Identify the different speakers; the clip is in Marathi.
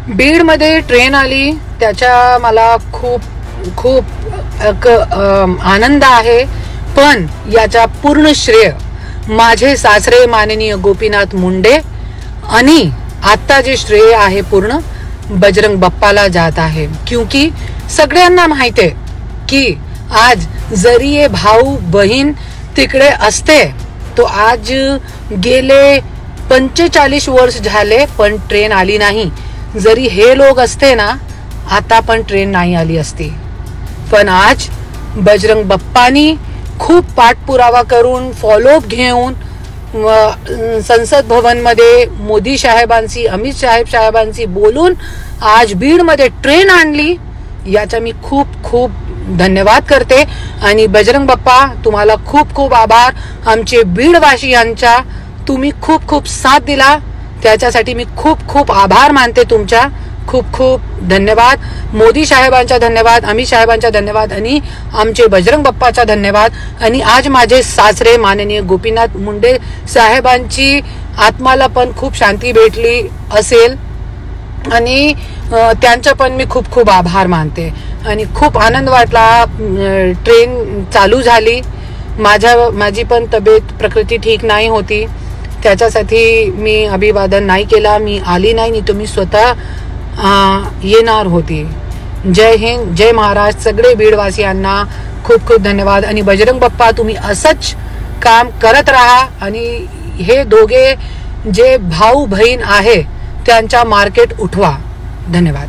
Speaker 1: बीडमध्ये ट्रेन आली त्याच्या मला खूप खूप आनंद आहे, पण याचा पूर्ण श्रेय माझे सासरे माननीय गोपीनाथ मुंडे आणि आता जे श्रेय आहे पूर्ण बजरंग बाप्पाला जात आहे. क्योंकि सगळ्यांना माहिती आहे की आज जरी ये भाऊ बहीण तिकडे असते तो आज गेले 45 वर्ष झाले पण ट्रेन आली नाही. जरी हे लोक असते ना आता पण ट्रेन नाही आली असती. पण आज बजरंग बाप्पानी खूप पाठपुरावा करून फॉलोअप घेऊन संसद भवन मध्ये मोदी साहेबांशी अमित साहेबांशी बोलून आज बीड मध्ये ट्रेन आणली. याचा मी खूप खूप धन्यवाद करते आणि बजरंग बाप्पा तुम्हाला खूप खूप आभार. आमचे बीडवासियांचा तुम्ही खूप खूप साथ दिला त्याच्यासाठी मी खूप खूप आभार मानते तुमचा. खूप खूप धन्यवाद. मोदी साहेबांचा धन्यवाद, अमित साहेबांचा धन्यवाद आणि आमचे बजरंग बाप्पाचा धन्यवाद. आणि आज माझे सासरे माननीय गोपीनाथ मुंडे साहेबांची आत्माला पण खूप शांती भेटली असेल आणि त्यांचा पण मी खूप खूप आभार मानते आणि खूप आनंद वाटला. ट्रेन चालू झाली. माझी पण तब्येत प्रकृती ठीक नाही होती त्याच्यासाठी मी अभिवादन नाही केला. मी आली नाही तुम्ही स्वतः येणार होती. जय हिंद, जय महाराष्ट्र. सगळे बीडवासियांना खूप खूप धन्यवाद आणि बजरंग बाप्पा तुम्ही असंच काम करत राहा आणि हे दोघे जे भाऊ बहीण आहे त्यांचा मार्केट उठवा. धन्यवाद.